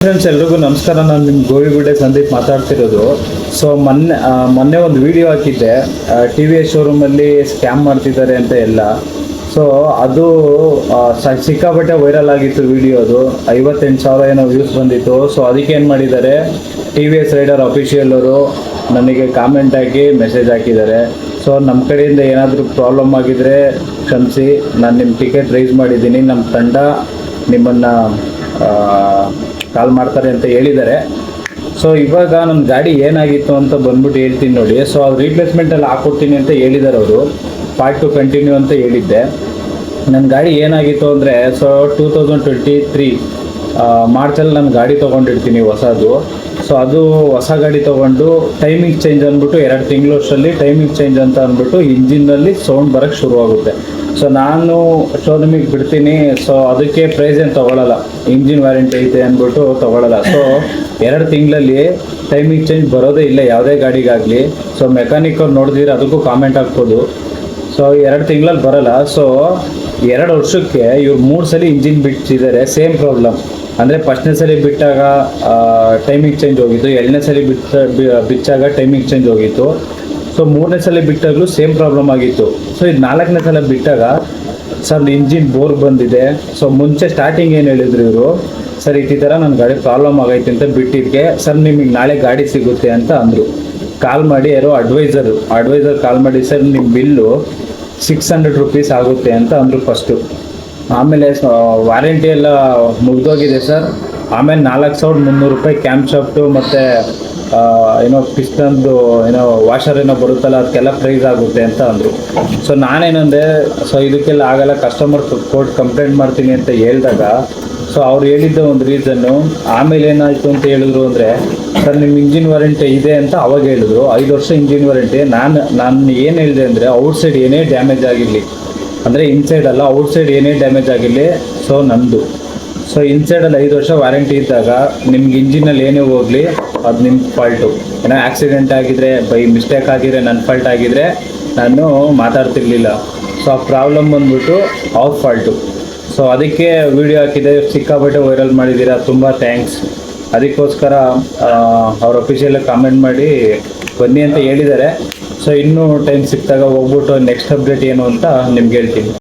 Friends ಎಲ್ರಿಗೂ ನಮಸ್ಕಾರ. ನಾನು ನಿಮ್ಮ ಗೋವಿಗುಡ್ಡೆ ಸಂದೀಪ್ ಮಾತಾಡ್ತಿರೋದು. ಸೊ ಮೊನ್ನೆ ಒಂದು ವಿಡಿಯೋ ಹಾಕಿದ್ದೆ, ಟಿ ವಿ ಎಸ್ ಶೋರೂಮಲ್ಲಿ ಸ್ಕ್ಯಾಮ್ ಮಾಡ್ತಿದ್ದಾರೆ ಅಂತ ಎಲ್ಲ. ಸೊ ಅದು ಸಿಕ್ಕಾಪಟ್ಟೆ ವೈರಲ್ ಆಗಿತ್ತು ವಿಡಿಯೋ. ಅದು 58,000 ಏನೋ ವ್ಯೂಸ್ ಬಂದಿತ್ತು. ಸೊ ಅದಕ್ಕೆ ಏನು ಮಾಡಿದ್ದಾರೆ, T V S Raider official ಅವರು ನನಗೆ ಕಾಮೆಂಟ್ ಹಾಕಿ ಮೆಸೇಜ್ ಹಾಕಿದ್ದಾರೆ. ಸೊ ನಮ್ಮ ಕಡೆಯಿಂದ ಏನಾದರೂ ಪ್ರಾಬ್ಲಮ್ ಆಗಿದ್ದರೆ ಕ್ಷಮಿಸಿ, ನಾನು ನಿಮ್ಮ ಟಿಕೆಟ್ ರೈಸ್ ಮಾಡಿದ್ದೀನಿ, ನಮ್ಮ ತಂಡ ನಿಮ್ಮನ್ನು ಕಾಲ್ ಮಾಡ್ತಾರೆ ಅಂತ ಹೇಳಿದ್ದಾರೆ. ಸೊ ಇವಾಗ ನನ್ನ ಗಾಡಿ ಏನಾಗಿತ್ತು ಅಂತ ಬಂದ್ಬಿಟ್ಟು ಹೇಳ್ತೀನಿ ನೋಡಿ. ಸೊ ಅದು ರೀಪ್ಲೇಸ್ಮೆಂಟಲ್ಲಿ ಹಾಕ್ಕೊಡ್ತೀನಿ ಅಂತ ಹೇಳಿದ್ದಾರೆ ಅವರು. ಪಾರ್ಟ್ 2 ಕಂಟಿನ್ಯೂ ಅಂತ ಹೇಳಿದ್ದೆ. ನನ್ನ ಗಾಡಿ ಏನಾಗಿತ್ತು ಅಂದರೆ, ಸೊ 2023 ಮಾರ್ಚಲ್ಲಿ ನಾನು ಗಾಡಿ ತೊಗೊಂಡಿರ್ತೀನಿ ಹೊಸದು. ಸೊ ಅದು ಹೊಸ ಗಾಡಿ ತೊಗೊಂಡು ಟೈಮಿಂಗ್ ಚೇಂಜ್ ಅಂದ್ಬಿಟ್ಟು 2 ತಿಂಗಳಷ್ಟರಲ್ಲಿ ಟೈಮಿಂಗ್ ಚೇಂಜ್ ಅಂತ ಅಂದ್ಬಿಟ್ಟು ಇಂಜಿನ್ನಲ್ಲಿ ಸೌಂಡ್ ಬರೋಕ್ಕೆ ಶುರುವಾಗುತ್ತೆ. ಸೊ ನಾನು ಶೋರೂಮಿಗೆ ಬಿಡ್ತೀನಿ. ಸೊ ಅದಕ್ಕೆ ಪ್ರೈಸ್ ಏನು ತೊಗೊಳ್ಳಲ್ಲ, ಇಂಜಿನ್ ವ್ಯಾರಂಟಿ ಐತೆ ಅಂದ್ಬಿಟ್ಟು ತೊಗೊಳ್ಳಲ್ಲ. ಸೊ 2 ತಿಂಗಳಲ್ಲಿ ಟೈಮಿಂಗ್ ಚೇಂಜ್ ಬರೋದೇ ಇಲ್ಲ ಯಾವುದೇ ಗಾಡಿಗಾಗಲಿ. ಸೊ ಮೆಕ್ಯಾನಿಕ್ ಅವ್ರು ನೋಡಿದ್ರೆ ಅದಕ್ಕೂ ಕಾಮೆಂಟ್ ಹಾಕ್ಬೋದು. ಸೊ 2 ತಿಂಗಳಲ್ಲಿ ಬರೋಲ್ಲ. ಸೊ 2 ವರ್ಷಕ್ಕೆ ಇವ್ರು 3 ಸಲ ಇಂಜಿನ್ ಬಿಟ್ಟಿದ್ದಾರೆ, ಸೇಮ್ ಪ್ರಾಬ್ಲಮ್. ಅಂದರೆ ಫಸ್ಟ್ನೇ ಸಲ ಬಿಟ್ಟಾಗ ಟೈಮಿಂಗ್ ಚೇಂಜ್ ಹೋಗಿತ್ತು, 2ನೇ ಸಲ ಬಿಚ್ಚಾಗ ಟೈಮಿಂಗ್ ಚೇಂಜ್ ಹೋಗಿತ್ತು. ಸೊ 3ನೇ ಸಲ ಬಿಟ್ಟಾಗಲೂ ಸೇಮ್ ಪ್ರಾಬ್ಲಮ್ ಆಗಿತ್ತು. ಸೊ ಇದು 4ನೇ ಸಲ ಬಿಟ್ಟಾಗ ಸರ್ ಇಂಜಿನ್ ಬೋರ್ ಬಂದಿದೆ. ಸೊ ಮುಂಚೆ ಸ್ಟಾರ್ಟಿಂಗ್ ಏನು ಹೇಳಿದ್ರು ಇವರು, ಸರ್ ಈ ಥರ ನನ್ನ ಗಾಡಿ ಪ್ರಾಬ್ಲಮ್ ಆಗೈತೆ ಅಂತ ಬಿಟ್ಟಿದ್ದಕ್ಕೆ ಸರ್ ನಿಮಗೆ ನಾಳೆ ಗಾಡಿ ಸಿಗುತ್ತೆ ಅಂತ ಅಂದರು. ಕಾಲ್ ಮಾಡಿ ಯಾರೋ ಅಡ್ವೈಸರ್ ಕಾಲ್ ಮಾಡಿ, ಸರ್ ನಿಮ್ಮ ಬಿಲ್ಲು 600 ರೂಪೀಸ್ ಆಗುತ್ತೆ ಅಂತ ಅಂದರು ಫಸ್ಟು. ಆಮೇಲೆ ವಾರಂಟಿ ಎಲ್ಲ ಮುಗಿದೋಗಿದೆ ಸರ್. ಆಮೇಲೆ 4,300 ರೂಪಾಯಿ ಕ್ಯಾಮ್ ಶಾಫ್ಟು ಮತ್ತು ಏನೋ ಪಿಸ್ಟನ್ದು ಏನೋ ವಾಷರ್ ಏನೋ ಬರುತ್ತಲ್ಲ ಅದಕ್ಕೆಲ್ಲ ಪ್ರೈಸ್ ಆಗುತ್ತೆ ಅಂತ ಅಂದರು. ಸೊ ನಾನೇನಂದೆ, ಸೊ ಇದಕ್ಕೆಲ್ಲ ಆಗಲ್ಲ, ಕಸ್ಟಮರ್ ಕೋರ್ಟ್ ಕಂಪ್ಲೇಂಟ್ ಮಾಡ್ತೀನಿ ಅಂತ ಹೇಳಿದಾಗ, ಸೊ ಅವ್ರು ಹೇಳಿದ್ದ ಒಂದು ರೀಸನ್ನು. ಆಮೇಲೆ ಏನಾಯಿತು ಅಂತ ಹೇಳಿದ್ರು ಅಂದರೆ, ಸರ್ ನಿಮ್ಮ ಇಂಜಿನ್ ವಾರಂಟಿ ಇದೆ ಅಂತ ಅವಾಗ ಹೇಳಿದ್ರು, 5 ವರ್ಷ ಇಂಜಿನ್ ವಾರಂಟಿ. ನಾನು ಏನು ಹೇಳಿದೆ ಅಂದರೆ, ಔಟ್ಸೈಡ್ ಏನೇ ಡ್ಯಾಮೇಜ್ ಆಗಿರಲಿ, ಅಂದರೆ ಇನ್ಸೈಡ್ ಅಲ್ಲ ಔಟ್ಸೈಡ್ ಏನೇ ಡ್ಯಾಮೇಜ್ ಆಗಿರಲಿ, ಸೊ ನಂದು. ಸೊ ಇನ್ಸೈಡಲ್ಲಿ 5 ವರ್ಷ ವಾರಂಟಿ ಇದ್ದಾಗ ನಿಮ್ಗೆ ಇಂಜಿನಲ್ಲಿ ಏನೇ ಹೋಗಲಿ ಅದು ನಿಮ್ಮ ಫಾಲ್ಟು. ಏನೋ ಆಕ್ಸಿಡೆಂಟ್ ಆಗಿದ್ರೆ, ಬೈ ಮಿಸ್ಟೇಕ್ ಆಗಿದ್ರೆ, ನನ್ನ ಫಾಲ್ಟ್ ಆಗಿದ್ರೆ ನಾನು ಮಾತಾಡ್ತಿರ್ಲಿಲ್ಲ. ಸೊ ಆ ಪ್ರಾಬ್ಲಮ್ ಬಂದ್ಬಿಟ್ಟು ಅವ್ರ ಫಾಲ್ಟು. ಸೊ ಅದಕ್ಕೆ ವಿಡಿಯೋ ಹಾಕಿದೆ, ಸಿಕ್ಕಾಪಟ್ಟೆ ವೈರಲ್ ಮಾಡಿದ್ದೀರಾ, ತುಂಬ ಥ್ಯಾಂಕ್ಸ್. ಅದಕ್ಕೋಸ್ಕರ ಅವ್ರ ಅಫಿಷಿಯಲಾಗಿ ಕಾಮೆಂಟ್ ಮಾಡಿ ಬನ್ನಿ ಅಂತ ಹೇಳಿದ್ದಾರೆ. ಸೊ ಇನ್ನೂ ಟೈಮ್ ಸಿಕ್ಕಿದಾಗ ಹೋಗ್ಬಿಟ್ಟು ನೆಕ್ಸ್ಟ್ ಅಪ್ಡೇಟ್ ಏನು ಅಂತ ನಿಮ್ಗೆ ಹೇಳ್ತೀನಿ.